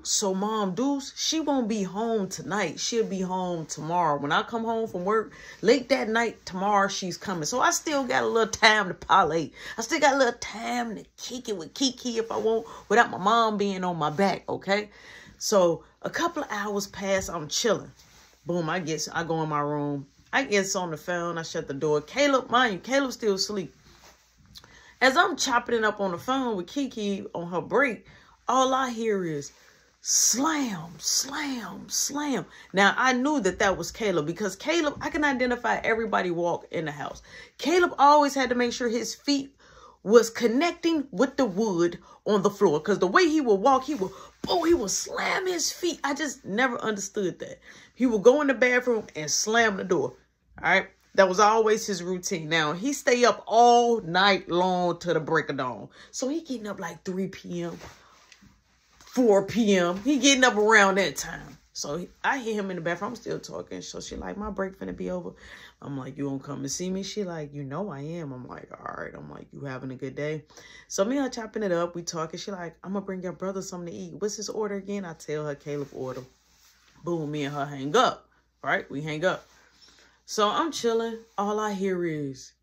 So Mom Deuce, she won't be home tonight. She'll be home tomorrow. When I come home from work, late that night, tomorrow she's coming. So I still got a little time to parlay. I still got a little time to kick it with Kiki if I want, without my mom being on my back, okay? So a couple of hours pass, I'm chilling. Boom, I go in my room. I get on the phone, I shut the door. Caleb, mind you, Caleb's still asleep. As I'm chopping it up on the phone with Kiki on her break, all I hear is slam, slam, slam. Now, I knew that was Caleb because Caleb, I can identify everybody walk in the house. Caleb always had to make sure his feet was connecting with the wood on the floor because the way he would walk, he would slam his feet. I just never understood that. He would go in the bathroom and slam the door. All right. That was always his routine. Now, he stay up all night long to the break of dawn. So he getting up like 3 p.m., 4 p.m. He getting up around that time. So I hear him in the bathroom. I'm still talking. So she like, my break finna be over. I'm like, you gonna come and see me? She like, you know I am. I'm like, all right. I'm like, you having a good day? So me and her chopping it up. We talking. She like, I'm gonna bring your brother something to eat. What's his order again? I tell her Caleb order. Boom, me and her hang up. Right? We hang up. So I'm chilling. All I hear is,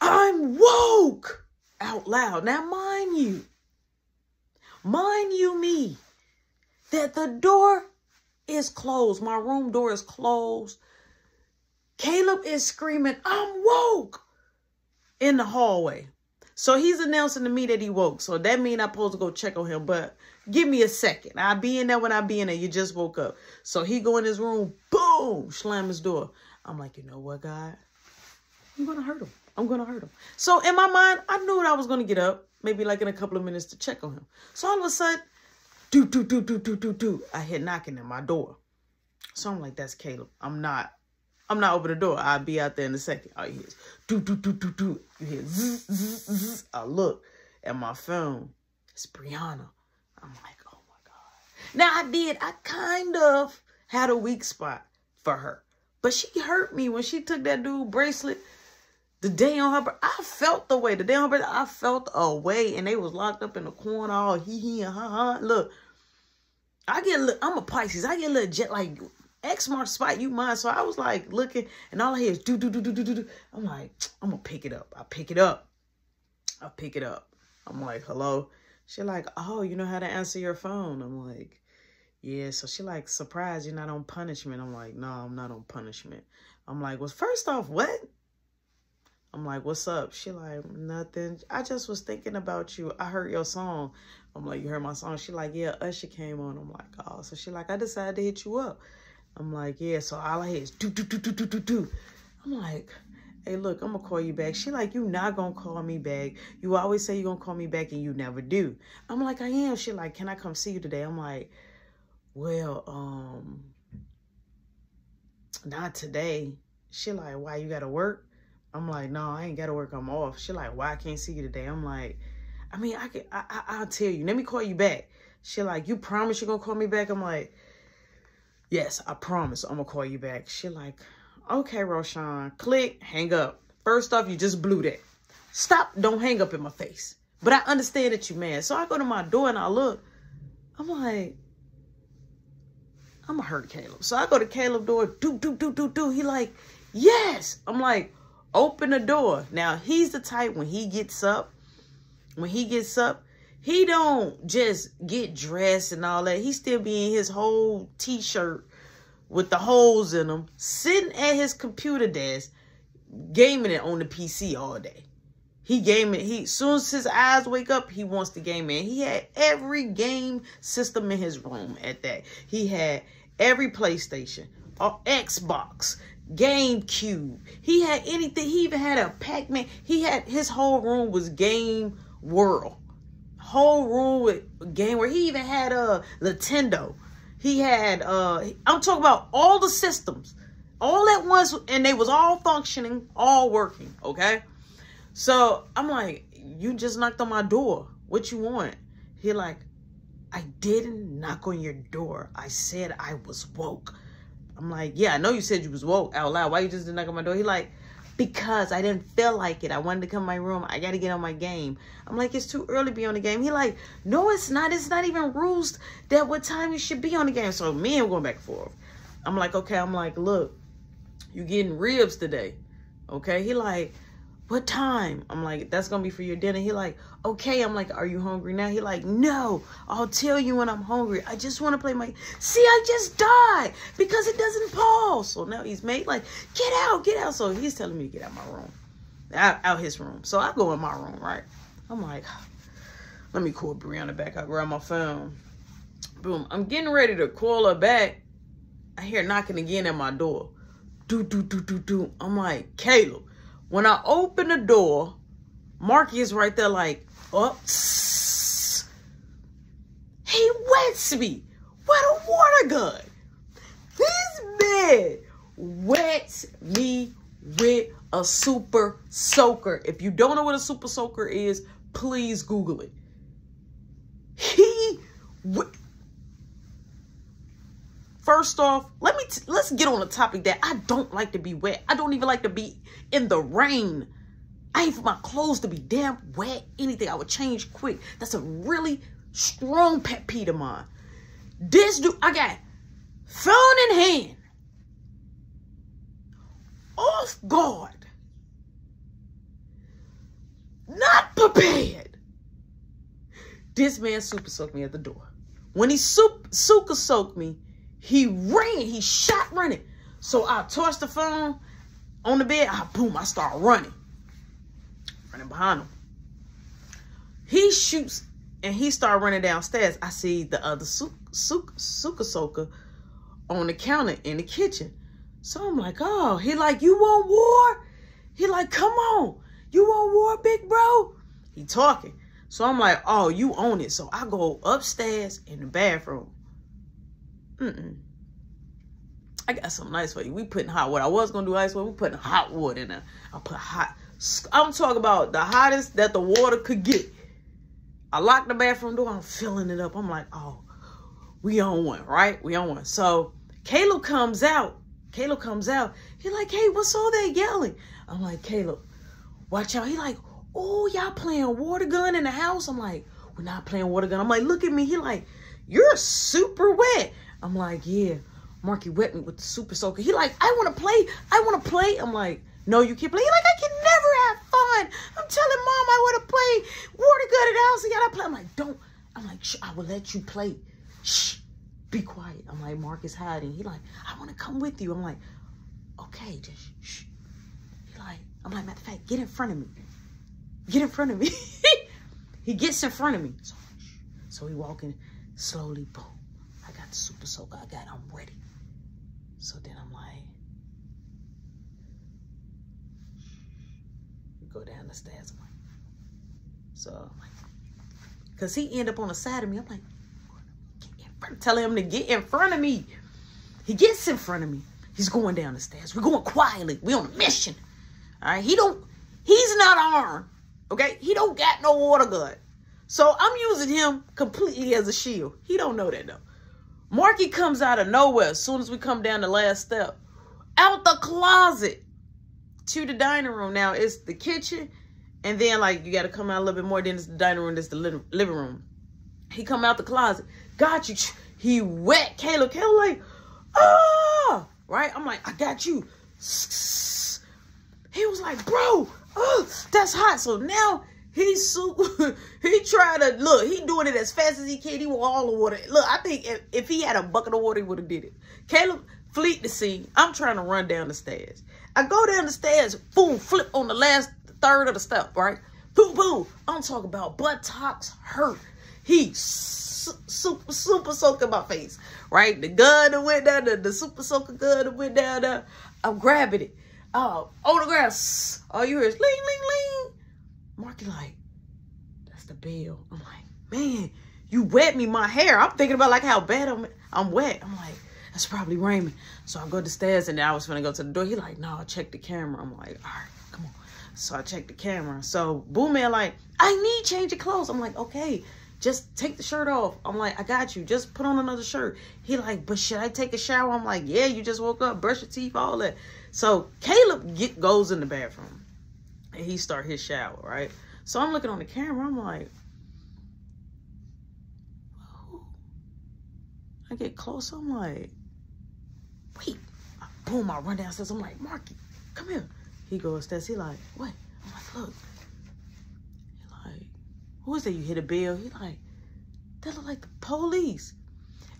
I'm woke out loud. Now, mind you me, that the door is closed. My room door is closed. Caleb is screaming, I'm woke, in the hallway. So he's announcing to me that he woke. So that means I'm supposed to go check on him. But give me a second. I'll be in there when I be in there. You just woke up. So he go in his room, boom, slam his door. I'm like, you know what, God? I'm going to hurt him. I'm going to hurt him. So in my mind, I knew that I was going to get up, maybe like in a couple of minutes to check on him. So all of a sudden, I hear knocking at my door. So I'm like, that's Caleb. I'm not open the door. I'll be out there in a second. All you hear is do. You hear zzz, zzz, zzz. I look at my phone. It's Brianna. I'm like, oh my God. Now I kind of had a weak spot for her. But she hurt me when she took that dude bracelet the day on her birthday. I felt the way. The day on her birthday, I felt a way. And they was locked up in the corner all hee and ha. Look, I'm a Pisces. I get a little jet like X marks spot, you mine. So I was like looking and all I hear is do. I'm like, I'm going to pick it up. I pick it up. I'm like, hello. She like, oh, you know how to answer your phone. I'm like, yeah. So she like, surprised you're not on punishment. I'm like, no, I'm not on punishment. I'm like, well, first off, what? I'm like, what's up? She like, nothing. I just was thinking about you. I heard your song. I'm like, you heard my song? She like, yeah, Usher came on. I'm like, oh. So she like, I decided to hit you up. I'm like, yeah. So all I hear is do. I'm like, hey, look, I'm going to call you back. She like, you not going to call me back. You always say you're going to call me back and you never do. I'm like, I am. She like, can I come see you today? I'm like, well, not today. She like, why, you got to work? I'm like, no, I ain't got to work. I'm off. She like, why I can't see you today? I'm like, I mean, I'll tell you. Let me call you back. She like, you promise you're going to call me back? I'm like, yes, I promise I'm going to call you back. She like, okay, Roshan. Click, hang up. First off, you just blew that. Stop, don't hang up in my face. But I understand that you mad. So I go to my door and I look. I'm like, I'm going to hurt Caleb. So I go to Caleb's door. Do. He like, yes. I'm like, open the door. Now, he's the type when he gets up, he don't just get dressed and all that. He still be in his whole t-shirt with the holes in them, sitting at his computer desk, gaming it on the PC all day. He gaming. As soon as his eyes wake up, he wants to game in. He had every game system in his room at that. He had every PlayStation, Xbox, GameCube. He had anything. He even had a Pac-Man. His whole room was Game World. Whole room with Game World. He even had a Nintendo. He had, I'm talking about all the systems, all at once, and they was all functioning, all working, okay? So I'm like, you just knocked on my door. What you want? He like, I didn't knock on your door. I said I was woke. I'm like, yeah, I know you said you was woke out loud. Why you just didn't knock on my door? He like, because I didn't feel like it. I wanted to come to my room. I got to get on my game. I'm like, it's too early to be on the game. He like, no, it's not. It's not even rules that what time you should be on the game. So me and him going back and forth. I'm like, okay. I'm like, look, you getting ribs today. Okay. He like, what time? I'm like, that's going to be for your dinner. He like, okay. I'm like, are you hungry now? He like, no, I'll tell you when I'm hungry. I just want to play my, see, I just died because it doesn't pause. So now he's made like, get out, get out. So he's telling me to get out my room, out his room. So I go in my room, right? I'm like, let me call Brianna back. I grab my phone. Boom. I'm getting ready to call her back. I hear knocking again at my door. Do, do, do, do, do. I'm like, Caleb. When I open the door, Marky is right there like, oops. He wets me with a water gun. This man wets me with a super soaker. If you don't know what a super soaker is, please Google it. First off, let's get on the topic that I don't like to be wet. I don't even like to be in the rain. I ain't for my clothes to be damp, wet, anything. I would change quick. That's a really strong pet peeve of mine. This dude, I got phone in hand, off guard, not prepared. This man super soaked me at the door. When he super soaked me, he ran. He shot running. So I tossed the phone on the bed. Boom, I start running. Running behind him. He shoots and he started running downstairs. I see the other super soaker on the counter in the kitchen. So I'm like, oh, he like, you want war? He like, come on. You want war, big bro? He talking. So I'm like, oh, you own it. So I go upstairs in the bathroom. I got something nice for you. We putting hot water. I was going to do ice water. We putting hot water in there. I put hot. I'm talking about the hottest that the water could get. I locked the bathroom door. I'm filling it up. I'm like, oh, we on one, right? We on one. So Caleb comes out. Caleb comes out. He like, hey, what's all that yelling? I'm like, Caleb, watch out. He like, oh, y'all playing water gun in the house? I'm like, we're not playing water gun. I'm like, look at me. He like, you're super wet. I'm like, yeah, Marky wet me with the super soaker. He like, I want to play. I want to play. I'm like, no, you can't play. He like, I can never have fun. I'm telling mom I want to play water gun in the house. And y'all play. I'm like, don't. I'm like, shh, I will let you play. Shh, be quiet. I'm like, Mark is hiding. He like, I want to come with you. I'm like, okay, just shh. He like, I'm like, matter of fact, get in front of me. Get in front of me. He gets in front of me. So he walking slowly, boom. I got the super soaker. I'm ready. So then I'm like, we go down the stairs. I'm like, so I'm like, because he end up on the side of me. I'm like, get in front. Tell him to get in front of me. He gets in front of me. He's going down the stairs. We're going quietly. We're on a mission. All right. He's not armed. Okay. He don't got no water gun. So I'm using him completely as a shield. He don't know that though. Marky comes out of nowhere as soon as we come down the last step. Out the closet to the dining room. Now, it's the kitchen. And then, like, you got to come out a little bit more. Then it's the dining room. It's the living room. He come out the closet. Got you. He wet Caleb. Caleb like, ah! Right? I'm like, I got you. He was like, bro, that's hot. So now he tried to, look, he doing it as fast as he can. He want all the water. Look, I think if he had a bucket of water, he would have did it. Caleb fleet the scene. I'm trying to run down the stairs. I go down the stairs, boom, flip on the last third of the step, right? Boom, boom. I'm talking about buttocks hurt. He super soaking my face, right? The gun that went down there, the super soaker gun that went down there. I'm grabbing it. On the grass. All you hear is ling, ling, ling. Marky like, that's the bell. I'm like, man, you wet me my hair. I'm thinking about like how bad I'm wet. I'm like, that's probably Raymond. So I go to the stairs and then I was gonna go to the door. He like, no, check the camera. I'm like, all right, come on. So I checked the camera. So Boom Man like, I need change of clothes. I'm like, okay, just take the shirt off. I'm like, I got you. Just put on another shirt. He like, but should I take a shower? I'm like, yeah, you just woke up, brush your teeth, all that. So Caleb goes in the bathroom and he start his shower, right? So I'm looking on the camera. I'm like, oh. I get close. I'm like, wait. Boom, I run downstairs. I'm like, Marky, come here. He goes upstairs. He like, what? I'm like, look. He like, who is that? You hit a bell? He like, that look like the police.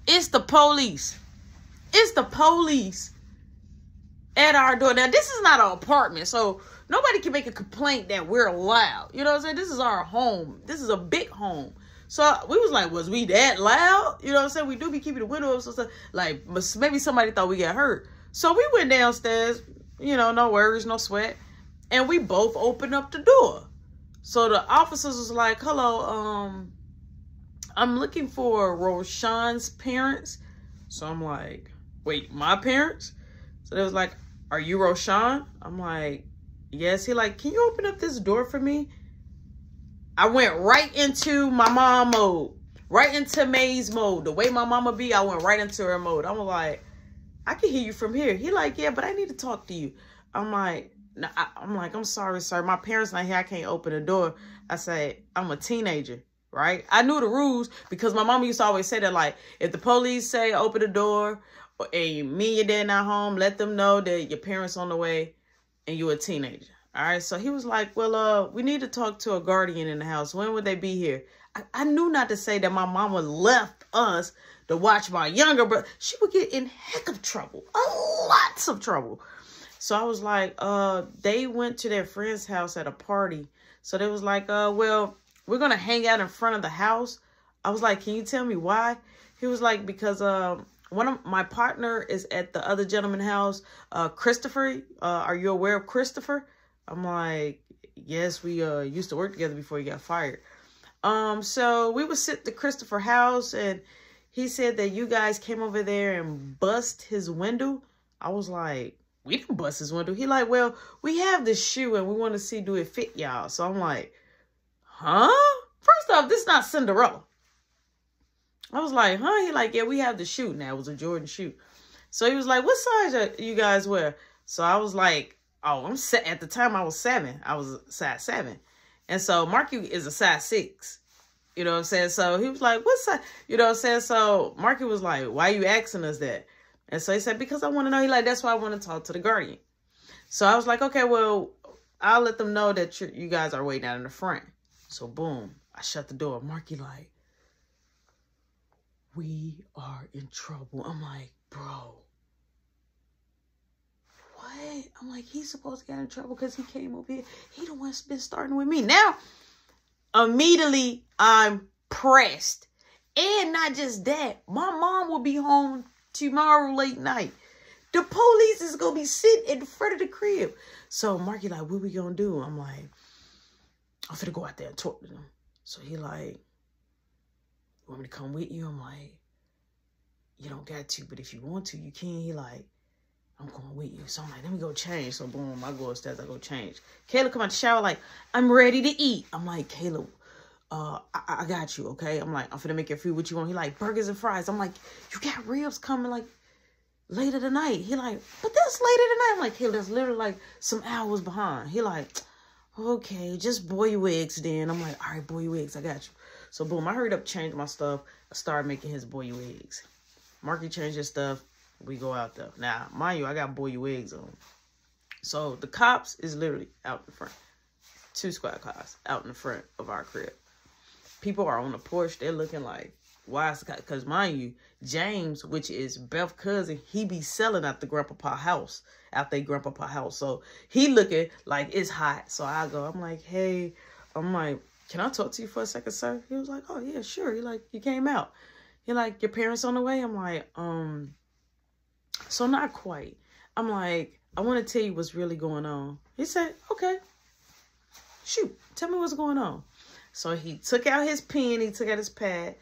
It's the police. It's the police at our door. Now, this is not an apartment, so nobody can make a complaint that we're loud. You know what I'm saying? This is our home. This is a big home. So we was like, was we that loud? You know what I'm saying? We do be keeping the window up. So like, maybe somebody thought we got hurt. So we went downstairs, you know, no worries, no sweat. And we both opened up the door. So the officers was like, hello, I'm looking for Roshan's parents. So I'm like, wait, my parents? So they was like, are you Roshan? I'm like, yes. He like, can you open up this door for me? I went right into my mom mode, right into May's mode. The way my mama be, I went right into her mode. I'm like, I can hear you from here. He like, yeah, but I need to talk to you. I'm like, no, I'm sorry, sir. My parents not here. I can't open the door. I say, I'm a teenager, right? I knew the rules because my mama used to always say that, like, if the police say open the door and me and your dad not home, let them know that your parents on the way and you're a teenager. All right. So he was like, well, we need to talk to a guardian in the house. When would they be here? I knew not to say that my mama left us to watch my younger brother. She would get in heck of trouble, lots of trouble. So I was like, they went to their friend's house at a party. So they was like, well, we're going to hang out in front of the house. I was like, can you tell me why? He was like, because one of my partner is at the other gentleman's house, Christopher. Are you aware of Christopher? I'm like, yes, we used to work together before he got fired. So we would sit at the Christopher house and he said that you guys came over there and bust his window. I was like, we didn't bust his window. He like, well, we have this shoe and we want to see, do it fit y'all? So I'm like, huh? First off, this is not Cinderella. I was like, huh? He like, yeah, we have the shoe. Now it was a Jordan shoe. So he was like, what size you guys wear? So I was like, oh, at the time I was 7. I was size 7. And so Marky is a size 6. You know what I'm saying? So he was like, what size? You know what I'm saying? So Marky was like, why are you asking us that? And so he said, because I want to know. He like, that's why I want to talk to the guardian. So I was like, okay, well, I'll let them know that you guys are waiting out in the front. So boom, I shut the door. Marky like, we are in trouble. I'm like, bro. What? I'm like, he's supposed to get in trouble because he came over here. He the one's been starting with me. Now, immediately, I'm pressed. And not just that, my mom will be home tomorrow late night. The police is going to be sitting in front of the crib. So Marky like, what we going to do? I'm like, I'm finna go out there and talk to them. So he like, you want me to come with you? I'm like, you don't got to, but if you want to, you can. He like, I'm going with you. So I'm like, let me go change. So boom, I go upstairs, I go change. Caleb come out the shower like, I'm ready to eat. I'm like, Caleb, I got you, okay? I'm like, I'm finna make your food. What you want? He like, burgers and fries. I'm like, you got ribs coming like later tonight. He like, but that's later tonight. I'm like, Caleb, that's literally like some hours behind. He like, okay, just boil your eggs then. I'm like, all right, boil your eggs. I got you. So boom, I hurried up, changed my stuff. I started making his boil your eggs. Marky changed his stuff. We go out there. Now, mind you, I got boil your eggs on. So the cops is literally out in front. 2 squad cars out in the front of our crib. People are on the porch. They're looking like, why is the cop? Because mind you, James, which is Beth's cousin, he be selling at the grandpapa house, out their grandpapa house. So he looking like it's hot. So I go, I'm like, hey, I'm like, can I talk to you for a second, sir? He was like, oh, yeah, sure. He like, you came out. He like, your parents on the way? I'm like, so not quite. I'm like, I want to tell you what's really going on. He said, okay, shoot, tell me what's going on. So he took out his pen. He took out his pad.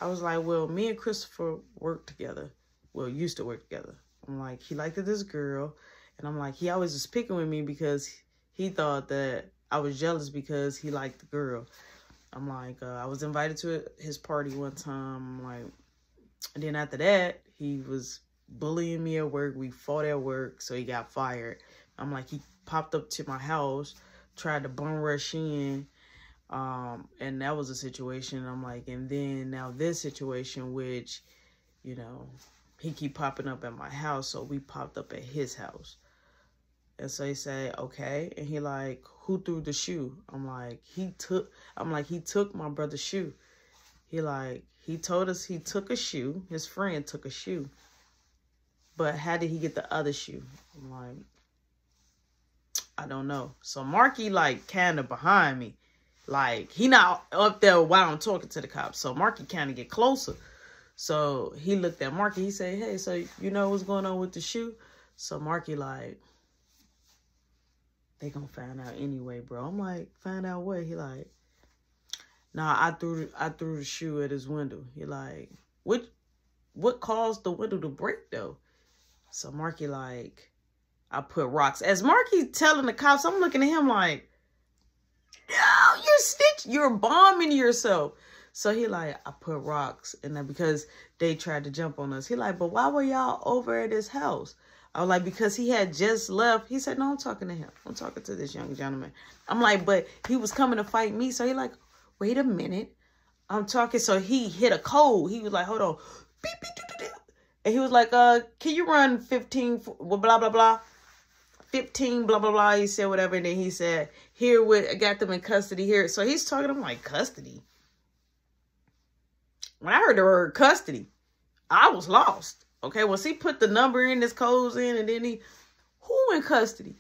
I was like, well, me and Christopher worked together. Well, used to work together. I'm like, he liked this girl. And I'm like, he always was picking with me because he thought that I was jealous because he liked the girl. I'm like, I was invited to his party one time. I'm like, and then after that, he was bullying me at work. We fought at work, so he got fired. I'm like, he popped up to my house, tried to bum rush in, and that was a situation. I'm like, and then now this situation, which, you know, he keep popping up at my house, so we popped up at his house. And so he said, okay. And he like, who threw the shoe? I'm like, he took my brother's shoe. He told us he took a shoe. His friend took a shoe. But how did he get the other shoe? I'm like, I don't know. So Marky like kind of behind me. Like, he not up there while I'm talking to the cops. So Marky kind of get closer. So he looked at Marky. He said, hey, so you know what's going on with the shoe? So Marky like, they gonna find out anyway, bro. I'm like, find out what? He like, nah, I threw the shoe at his window. He like, what caused the window to break though? So Marky like, I put rocks. As Marky telling the cops, I'm looking at him like, no, you're bombing yourself. So he like, I put rocks, and then because they tried to jump on us. He like, but why were y'all over at his house? I was like, because he had just left. He said, no, I'm talking to him. I'm talking to this young gentleman. I'm like, but he was coming to fight me. So he like, wait a minute. I'm talking. So he hit a code. He was like, hold on. Beep, beep, doo, doo, doo. And he was like, can you run 15, blah, blah, blah. 15, blah, blah, blah. He said whatever. And then he said, here, I got them in custody here. So he's talking. I'm like, custody? When I heard the word custody, I was lost. Okay, once he put the number in, his codes in, and then who in custody?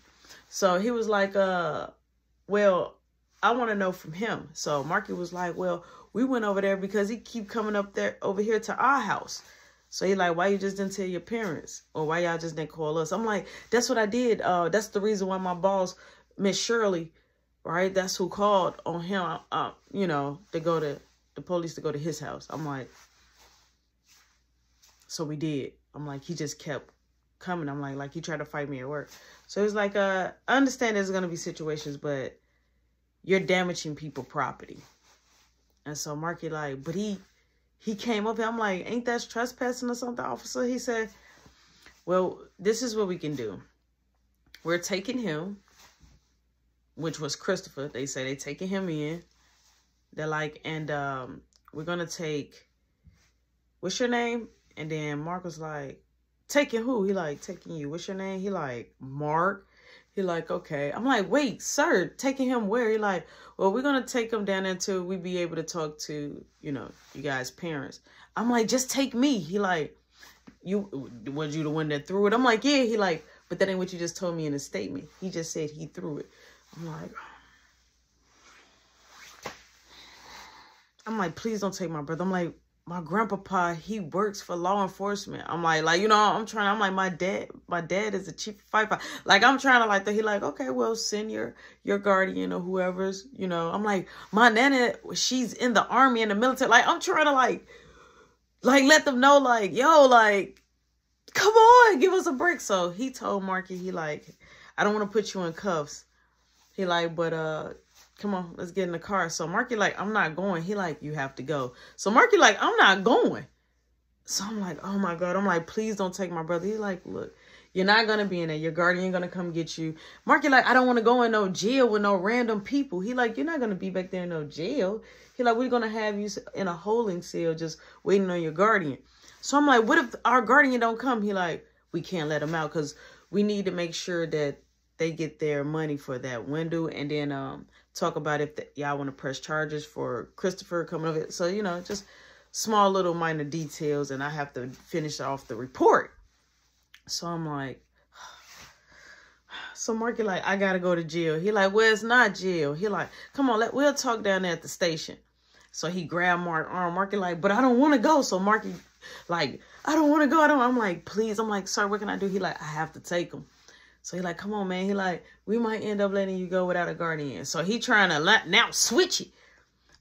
So he was like, well, I want to know from him. So Marky was like, well, we went over there because he keep coming over here to our house. So he like, why you just didn't tell your parents? Or why y'all just didn't call us? I'm like, that's what I did. That's the reason why my boss, Miss Shirley, right? That's who called on him, you know, the police to go to his house. I'm like, so we did. I'm like, he just kept coming. I'm like he tried to fight me at work. So it's like, I understand there's going to be situations, but you're damaging people's property. And so Marky like, but he came up here. I'm like, ain't that trespassing or something, officer? He said, well, this is what we can do. We're taking him, which was Christopher. They say they taking him in. They're like, and we're going to take, what's your name? And then Mark was like, taking who? He like, taking you. What's your name? He like, Mark. He like, okay. I'm like, wait, sir, taking him where? He like, well, we're going to take him down until we be able to talk to, you know, you guys' parents. I'm like, just take me. He like, was you the one that threw it? I'm like, yeah. He like, but that ain't what you just told me in the statement. He just said he threw it. I'm like, please don't take my brother. I'm like, my grandpapa, he works for law enforcement. I'm like, you know, I'm like, my dad is a chief firefighter. Like, I'm trying to like that. He like, okay, well, send your guardian or whoever's, you know. I'm like, my nana, she's in the army and the military. Like, I'm trying to like let them know, like, yo, like, come on, give us a break. So he told Marky, he like, I don't want to put you in cuffs. He like, but come on, let's get in the car. So Marky like, I'm not going. He like, you have to go. So Marky like, I'm not going. So I'm like, oh my God. I'm like, please don't take my brother. He like, look, you're not going to be in there. Your guardian going to come get you. Marky like, I don't want to go in no jail with no random people. He like, you're not going to be back there in no jail. He like, we're going to have you in a holding cell just waiting on your guardian. So I'm like, what if our guardian don't come? He like, we can't let him out because we need to make sure that they get their money for that window, and then talk about if y'all want to press charges for Christopher coming over. So, you know, just small little minor details, and I have to finish off the report. So I'm like, so Marky like, I gotta go to jail. He like, well, it's not jail. He like, come on, we'll talk down there at the station. So he grabbed Mark's arm. Marky like, but I don't want to go. So Marky like, I don't want to go. I'm like, please. I'm like, sir, what can I do? He like, I have to take him. So he like, come on, man. He like, we might end up letting you go without a guardian. So he trying to now switch it.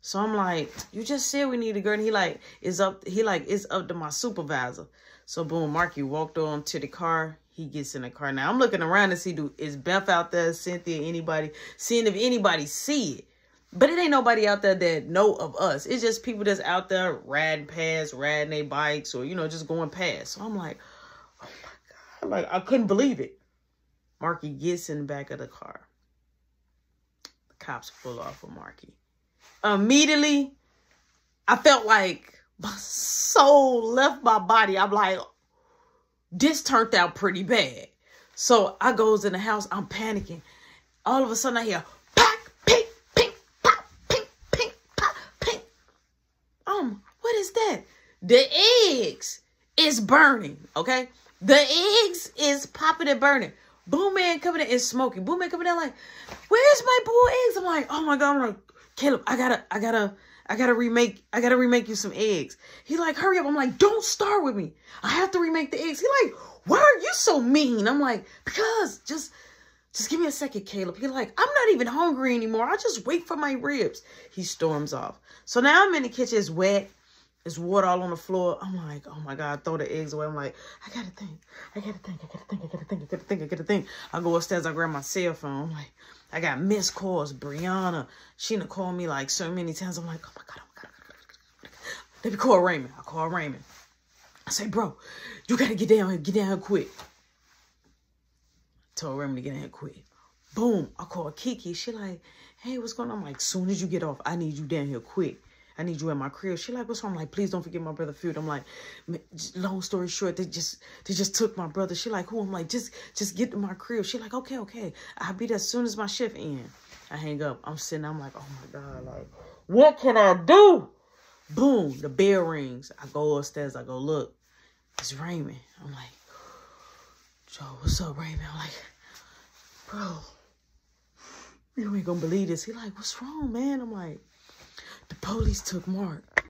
So I'm like, you just said we need a guardian. He like, it's up to my supervisor. So boom, Marky walked on to the car. He gets in the car. Now I'm looking around to see, is Beth out there, Cynthia, anybody, seeing if anybody see it. But it ain't nobody out there that know of us. It's just people that's out there riding past, riding their bikes, or, you know, just going past. So I'm like, oh my God. Like, I couldn't believe it. Marky gets in the back of the car. The cops pull off of Marky. Immediately, I felt like my soul left my body. I'm like, this turned out pretty bad. So I goes in the house. I'm panicking. All of a sudden, I hear, what is that? The eggs is burning, okay? The eggs is popping and burning. Boom Man coming in and smoking. Boom Man coming in like, where's my boiled eggs? I'm like, oh my God. I'm like, Caleb, I gotta remake you some eggs. He like, hurry up. I'm like, don't start with me. I have to remake the eggs. He like, why are you so mean? I'm like, because just give me a second, Caleb. He like, I'm not even hungry anymore. I just wait for my ribs. He storms off. So now I'm in the kitchen. It's wet. There's water all on the floor. I'm like, oh my God, throw the eggs away. I'm like, I gotta think. I go upstairs, I grab my cell phone. I'm like, I got missed calls. Brianna, she done called me like so many times. I'm like, oh my God. Let me call Raymond. I call Raymond. I say, bro, you gotta get down here quick. I told Raymond to get in here quick. Boom, I call Kiki. She like, hey, what's going on? I'm like, soon as you get off, I need you down here quick. I need you at my crib. She like, what's wrong? I'm like, please don't forget my brother Feud. I'm like, long story short, they just took my brother. She like, who? I'm like, just get to my crib. She like, okay. I'll be there as soon as my shift ends. I hang up. I'm sitting there, I'm like, oh my God, like, what can I do? Boom, the bell rings. I go upstairs. I go, look, it's Raymond. I'm like, Joe, what's up, Raymond? I'm like, bro, you ain't gonna believe this. He like, what's wrong, man? I'm like, the police took Mark.